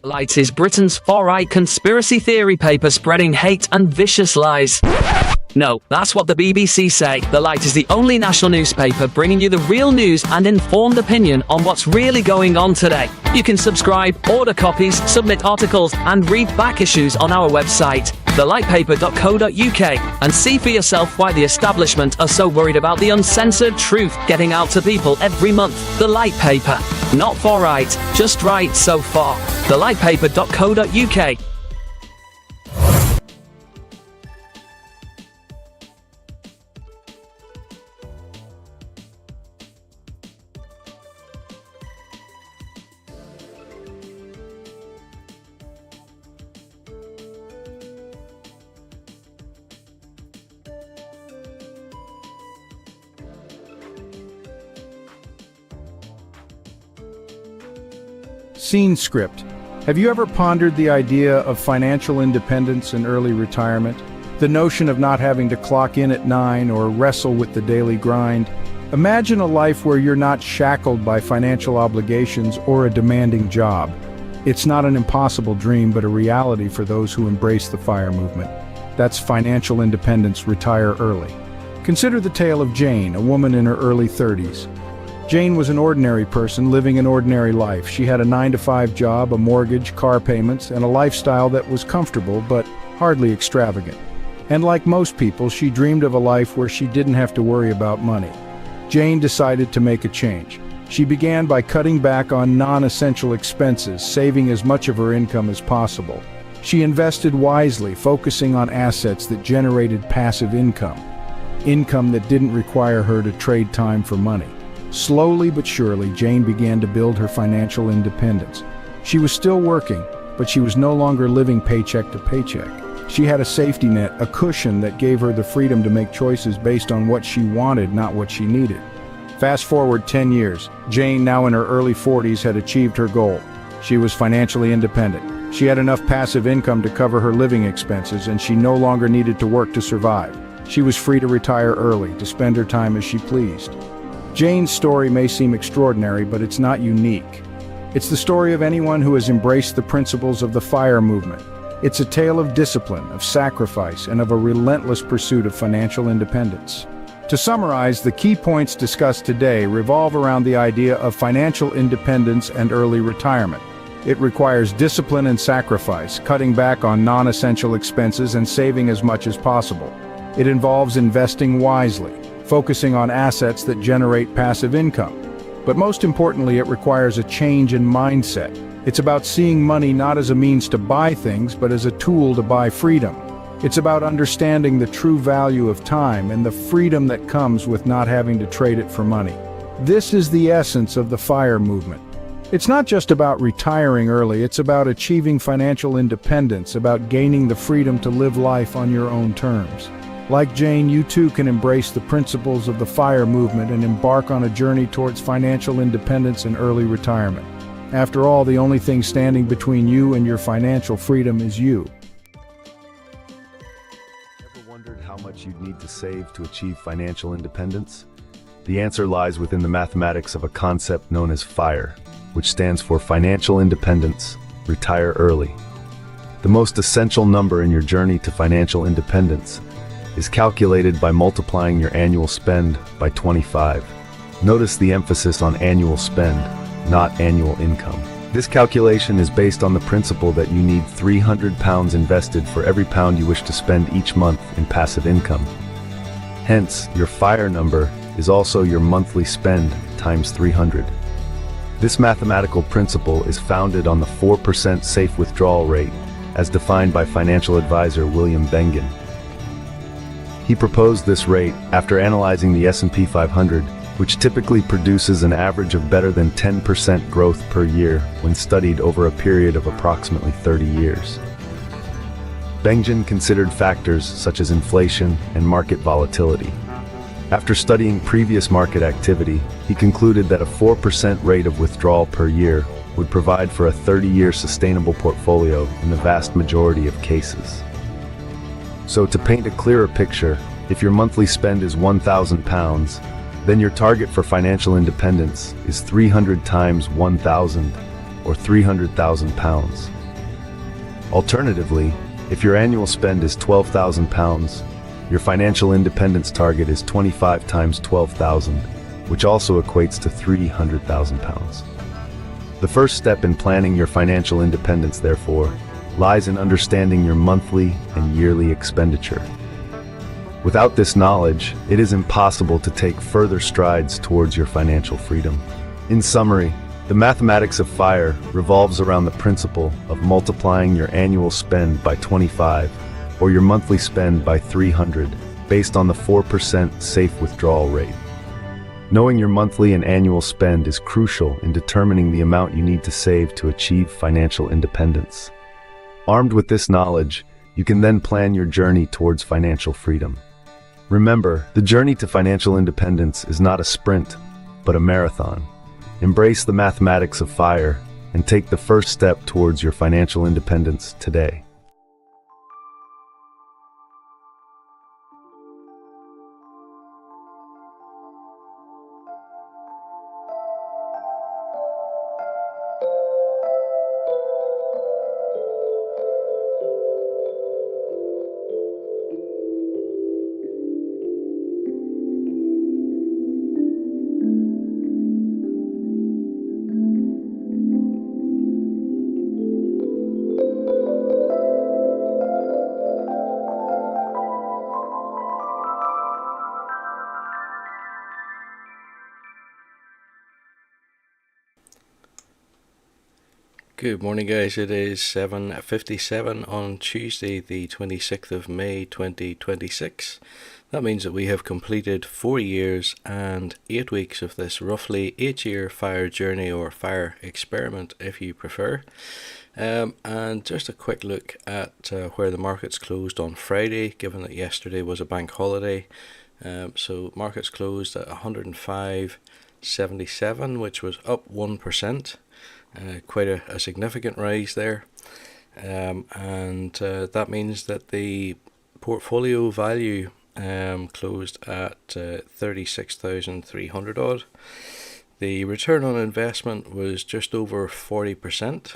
Light is Britain's far-right conspiracy theory paper spreading hate and vicious lies. No, that's what the BBC say. The Light is the only national newspaper bringing you the real news and informed opinion on what's really going on today. You can subscribe, order copies, submit articles, and read back issues on our website, thelightpaper.co.uk, and see for yourself why the establishment are so worried about the uncensored truth getting out to people every month. The Light Paper. Not far right, just right so far. Thelightpaper.co.uk. Scene script. Have you ever pondered the idea of financial independence and early retirement? The notion of not having to clock in at 9 or wrestle with the daily grind? Imagine a life where you're not shackled by financial obligations or a demanding job. It's not an impossible dream, but a reality for those who embrace the FIRE movement. That's financial independence, retire early. Consider the tale of Jane, a woman in her early 30s. Jane was an ordinary person living an ordinary life. She had a 9-to-5 job, a mortgage, car payments, and a lifestyle that was comfortable but hardly extravagant. And like most people, she dreamed of a life where she didn't have to worry about money. Jane decided to make a change. She began by cutting back on non-essential expenses, saving as much of her income as possible. She invested wisely, focusing on assets that generated passive income that didn't require her to trade time for money. Slowly but surely, Jane began to build her financial independence. She was still working, but she was no longer living paycheck to paycheck. She had a safety net, a cushion that gave her the freedom to make choices based on what she wanted, not what she needed. Fast forward 10 years, Jane, now in her early 40s, had achieved her goal. She was financially independent. She had enough passive income to cover her living expenses, and she no longer needed to work to survive. She was free to retire early, to spend her time as she pleased. Jane's story may seem extraordinary, but it's not unique. It's the story of anyone who has embraced the principles of the FIRE movement. It's a tale of discipline, of sacrifice, and of a relentless pursuit of financial independence. To summarize, the key points discussed today revolve around the idea of financial independence and early retirement. It requires discipline and sacrifice, cutting back on non-essential expenses and saving as much as possible. It involves investing wisely, focusing on assets that generate passive income. But most importantly, it requires a change in mindset. It's about seeing money not as a means to buy things, but as a tool to buy freedom. It's about understanding the true value of time and the freedom that comes with not having to trade it for money. This is the essence of the FIRE movement. It's not just about retiring early, it's about achieving financial independence, about gaining the freedom to live life on your own terms. Like Jane, you too can embrace the principles of the FIRE movement and embark on a journey towards financial independence and early retirement. After all, the only thing standing between you and your financial freedom is you. Ever wondered how much you'd need to save to achieve financial independence? The answer lies within the mathematics of a concept known as FIRE, which stands for Financial Independence, Retire Early. The most essential number in your journey to financial independence is calculated by multiplying your annual spend by 25. Notice the emphasis on annual spend, not annual income. This calculation is based on the principle that you need £300 invested for every pound you wish to spend each month in passive income. Hence, your FIRE number is also your monthly spend times 300. This mathematical principle is founded on the 4% safe withdrawal rate, as defined by financial advisor William Bengen. He proposed this rate after analyzing the S&P 500, which typically produces an average of better than 10% growth per year when studied over a period of approximately 30 years. Bengen considered factors such as inflation and market volatility. After studying previous market activity, he concluded that a 4% rate of withdrawal per year would provide for a 30-year sustainable portfolio in the vast majority of cases. So to paint a clearer picture, if your monthly spend is £1,000, then your target for financial independence is 300 times 1,000, or £300,000. Alternatively, if your annual spend is £12,000, your financial independence target is 25 times 12,000, which also equates to £300,000. The first step in planning your financial independence, therefore, lies in understanding your monthly and yearly expenditure. Without this knowledge, it is impossible to take further strides towards your financial freedom. In summary, the mathematics of FIRE revolves around the principle of multiplying your annual spend by 25 or your monthly spend by 300 based on the 4% safe withdrawal rate. Knowing your monthly and annual spend is crucial in determining the amount you need to save to achieve financial independence. Armed with this knowledge, you can then plan your journey towards financial freedom. Remember, the journey to financial independence is not a sprint, but a marathon. Embrace the mathematics of FIRE and take the first step towards your financial independence today. Good morning, guys. It is 7:57 on Tuesday, the 26th of May 2026. That means that we have completed 4 years and 8 weeks of this roughly 8-year FIRE journey, or FIRE experiment if you prefer. And just a quick look at where the markets closed on Friday, given that yesterday was a bank holiday. So markets closed at 105.77, which was up 1%. Quite a significant rise there, and that means that the portfolio value closed at 36,300 odd. The return on investment was just over 40%.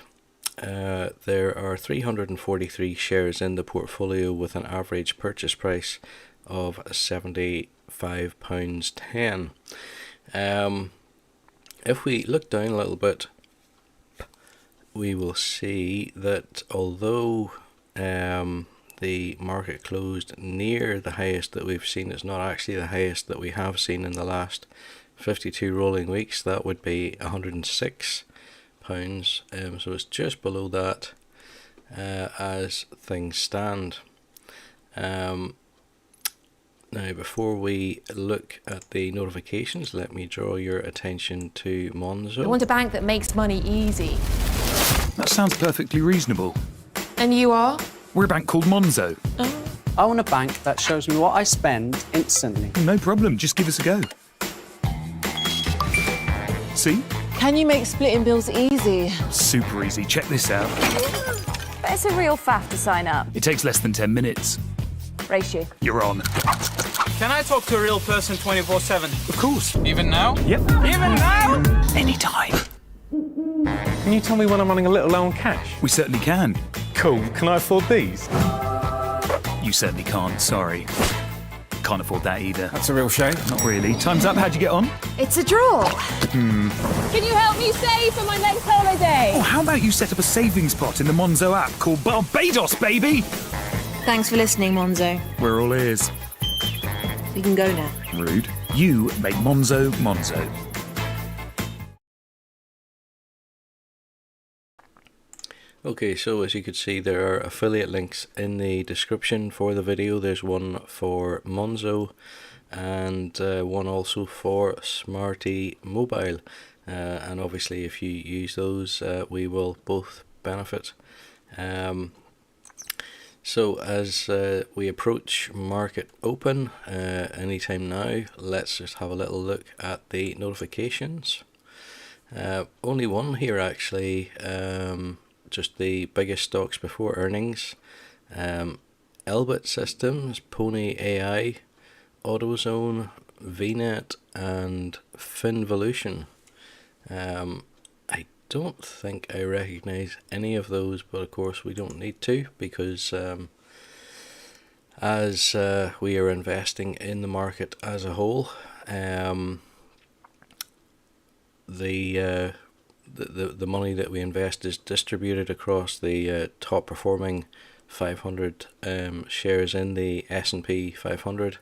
There are 343 shares in the portfolio with an average purchase price of £75.10. If we look down a little bit, we will see that although the market closed near the highest that we've seen, it's not actually the highest that we have seen in the last 52 rolling weeks. That would be £106. So it's just below that as things stand. Now, before we look at the notifications, let me draw your attention to Monzo. I want a bank that makes money easy. That sounds perfectly reasonable. And you are? We're a bank called Monzo. Oh. I want a bank that shows me what I spend instantly. No problem, just give us a go. See? Can you make splitting bills easy? Super easy, check this out. But it's a real faff to sign up. It takes less than 10 minutes. Ratio. You're on. Can I talk to a real person 24/7? Of course. Even now? Yep. Even now? Anytime. Can you tell me when I'm running a little low on cash? We certainly can. Cool. Can I afford these? You certainly can't, sorry. Can't afford that either. That's a real shame. Not really. Time's up, how'd you get on? It's a draw. Can you help me save for my next holiday? Oh, how about you set up a savings pot in the Monzo app called Barbados, baby? Thanks for listening, Monzo. We're all ears. We can go now. Rude. You make Monzo Monzo. Okay, so as you can see, there are affiliate links in the description for the video. There's one for Monzo and one also for Smarty Mobile. And obviously if you use those, we will both benefit. So as we approach market open anytime now, let's just have a little look at the notifications. Only one here actually. Just the biggest stocks before earnings. Elbit Systems, Pony AI, AutoZone, VNet and Finvolution. I don't think I recognise any of those, but of course we don't need to, because as we are investing in the market as a whole, the money that we invest is distributed across the top performing 500 shares in the S&P 500,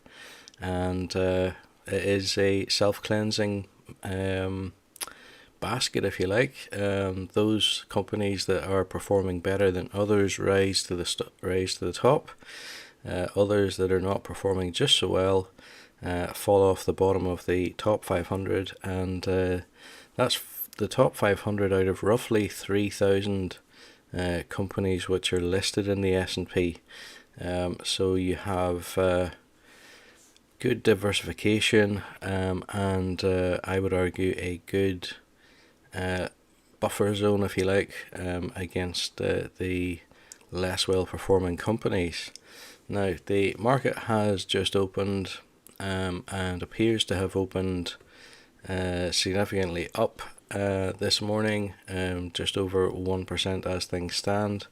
and it is a self-cleansing basket, if you like. Those companies that are performing better than others rise to the top. Others that are not performing just so well fall off the bottom of the top 500, and that's the top 500 out of roughly 3,000 companies which are listed in the S&P. So you have good diversification, and I would argue a good buffer zone, if you like, against the less well performing companies. Now, the market has just opened and appears to have opened significantly up this morning, just over 1% as things stand.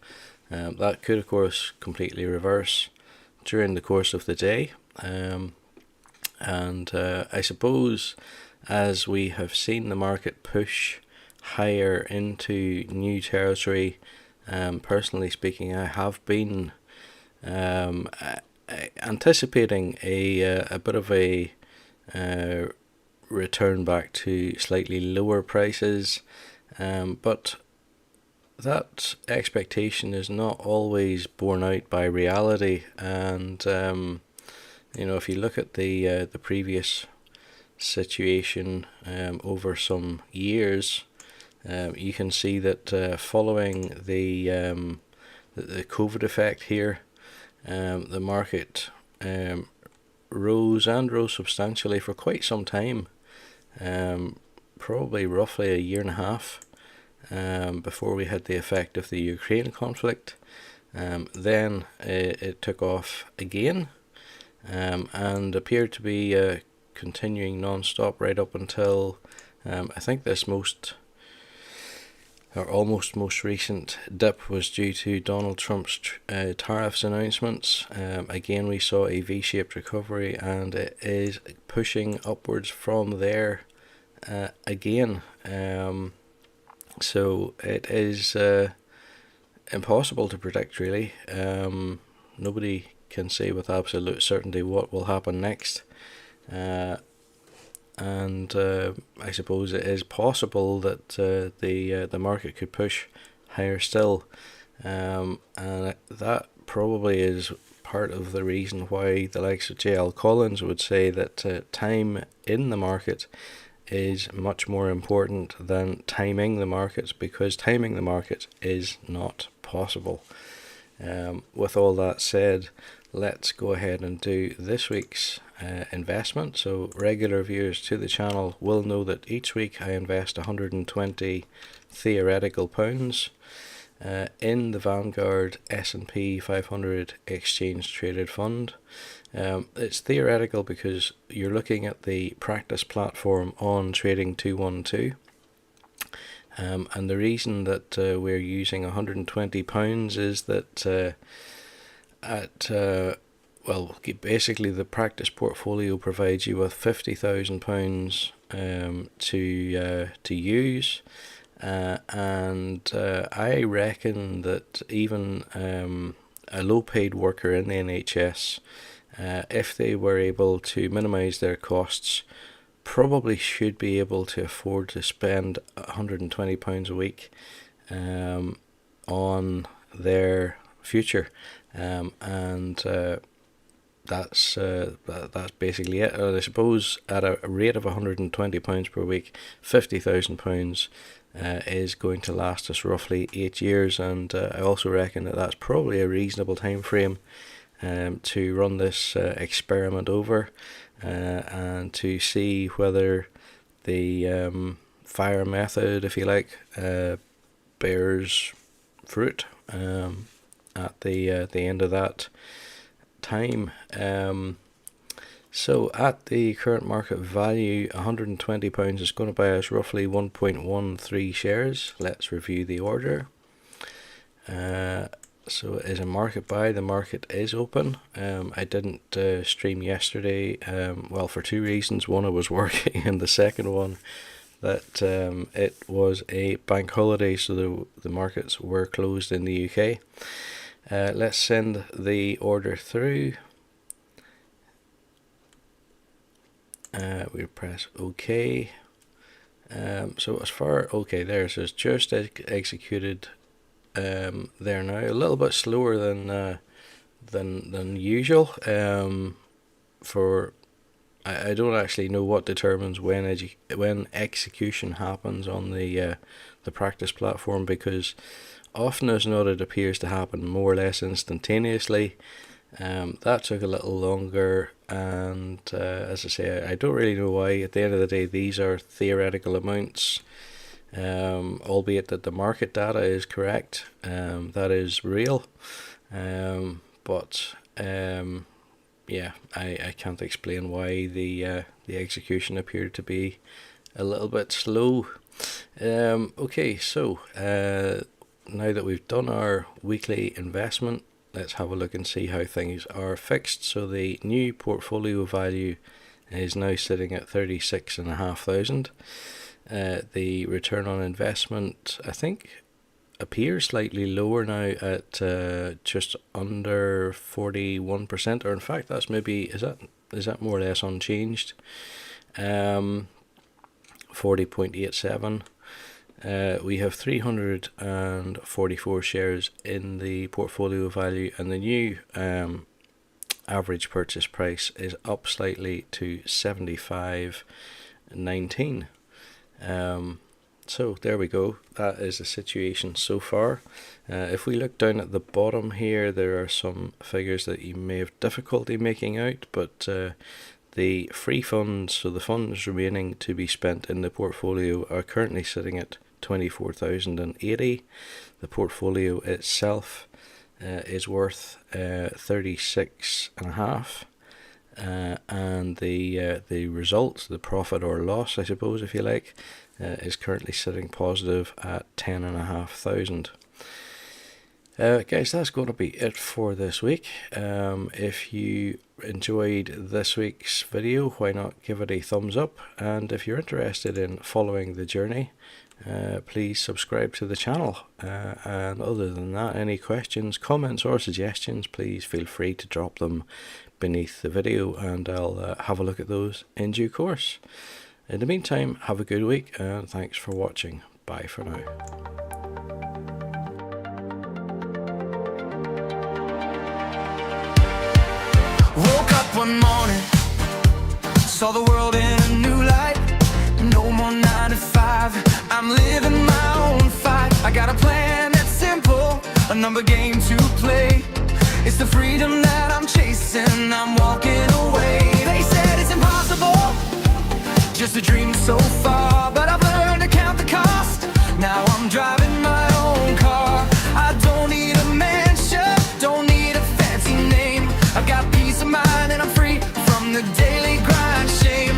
That could, of course, completely reverse during the course of the day. And I suppose as we have seen the market push higher into new territory, personally speaking, I have been anticipating a bit of a return back to slightly lower prices, but that expectation is not always borne out by reality. And if you look at the previous situation over some years, you can see that following the COVID effect here, the market rose substantially for quite some time, probably roughly a year and a half, before we had the effect of the Ukraine conflict. Then it took off again, and appeared to be continuing non-stop right up until I think this almost most recent dip was due to Donald Trump's tariffs announcements. Again, we saw a V-shaped recovery, and it is pushing upwards from there again. So it is impossible to predict, really. Nobody can say with absolute certainty what will happen next. And I suppose it is possible that the market could push higher still, and that probably is part of the reason why the likes of J.L. Collins would say that time in the market is much more important than timing the markets, because timing the market is not possible. With all that said, let's go ahead and do this week's investment. So regular viewers to the channel will know that each week I invest 120 theoretical pounds in the Vanguard S&P 500 exchange traded fund. It's theoretical because you're looking at the practice platform on Trading 212. And the reason that we're using £120 is that basically the practice portfolio provides you with £50,000 to use, and I reckon that even a low-paid worker in the NHS, if they were able to minimise their costs, probably should be able to afford to spend £120 a week on their future, and that's basically it. I suppose at a rate of £120 per week, £50,000 is going to last us roughly 8 years, and I also reckon that that's probably a reasonable time frame to run this experiment over, and to see whether the fire method, if you like, bears fruit at the end of that time. So at the current market value, £120 is going to buy us roughly 1.13 shares. Let's review the order. So it is a market buy. The market is open. I didn't stream yesterday, well, for two reasons. One, I was working, and the second one, that it was a bank holiday, so the markets were closed in the UK. Let's send the order through. We press OK. So as far, okay, there, so it's just executed there now. A little bit slower than usual. For I don't actually know what determines when execution happens on the practice platform, because often as not it appears to happen more or less instantaneously. That took a little longer, and as I say, I don't really know why. At the end of the day, these are theoretical amounts, albeit that the market data is correct. That is real, but yeah, I can't explain why the execution appeared to be a little bit slow. Okay, so now that we've done our weekly investment, let's have a look and see how things are fixed. So the new portfolio value is now sitting at 36,500. The return on investment, I think, appears slightly lower now at just under 41%, or in fact that's maybe, is that more or less unchanged? 40.87. We have 344 shares in the portfolio value, and the new average purchase price is up slightly to 75.19. So there we go. That is the situation so far. If we look down at the bottom here, there are some figures that you may have difficulty making out, but the free funds, so the funds remaining to be spent in the portfolio, are currently sitting at 24,080. The portfolio itself is worth 36.5, and the result, the profit or loss, I suppose, if you like, is currently sitting positive at 10,500. Guys, that's going to be it for this week. If you enjoyed this week's video, why not give it a thumbs up? And if you're interested in following the journey, please subscribe to the channel. And other than that, any questions, comments or suggestions, please feel free to drop them beneath the video, and I'll have a look at those in due course. In the meantime, have a good week, and thanks for watching. Bye for now. Woke up one morning, saw the world in a new light. No more 9 to 5, I'm living my own fight. I got a plan that's simple, a number game to play. It's the freedom that I'm chasing, I'm walking away. They said it's impossible, just a dream so far, but I've learned to count the cost. Now I'm driving my own car. I don't need a mansion, don't need a fancy name. I've got peace of mind and I'm free from the daily grind shame.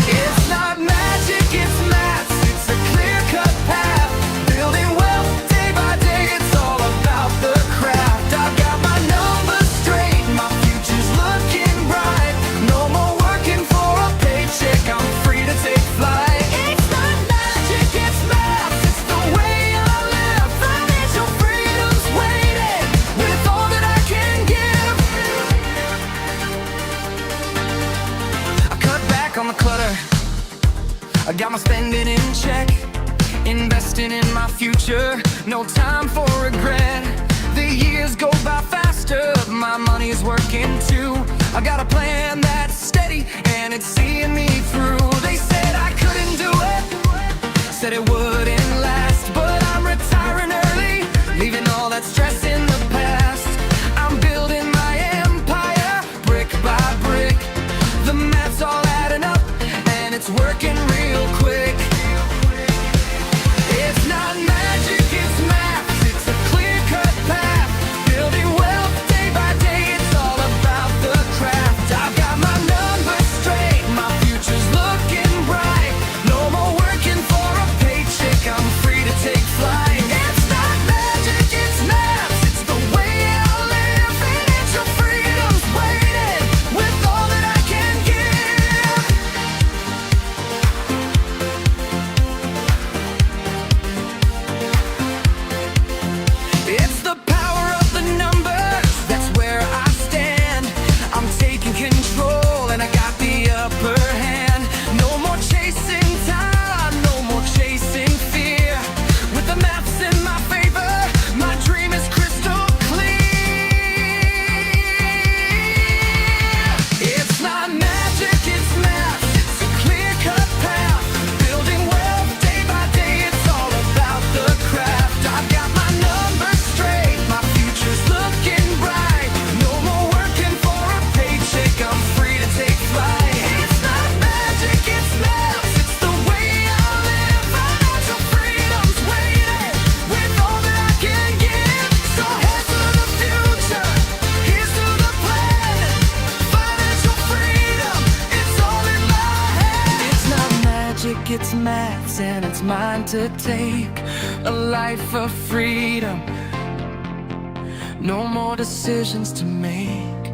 It's not magic, it's maths, it's a clear-cut path. Building wealth day by day, it's all about the craft. I've got my numbers straight, my future's looking bright. No more working for a paycheck, I'm free to take flight. It's not magic, it's maths, it's the way I live. Financial freedom's waiting, with all that I can give. I cut back on the clutter, I got my spending in check, investing in my future, no time for regret. The years go by faster, my money's working too. I got a plan that's steady and it's seeing me through. They said I couldn't do it, said it wouldn't last, but I'm retiring early, leaving all that stress in the past. I'm building my empire, brick by brick. The math's all adding up, and it's working real quick. It's not magic, it's math, it's a clear-cut path. Building wealth day by day, it's all about the craft. upper hand. No more chasing time, no more chasing fear. With the maths in my favor, my dream is crystal clear. It's not magic, it's math. It's a clear-cut path. Building wealth day by day, it's all about the craft. I've got my numbers straight, my future's looking bright. No more working for a paycheck, I'm free to take flight. It's not magic, it's math. It's the way I live. Financial freedom's waiting with all that I can give. So head to the future, here's to the plan. Financial freedom, it's all in my head. It's not magic, it's maths, and it's mine to take. A life of freedom, no more decisions to make.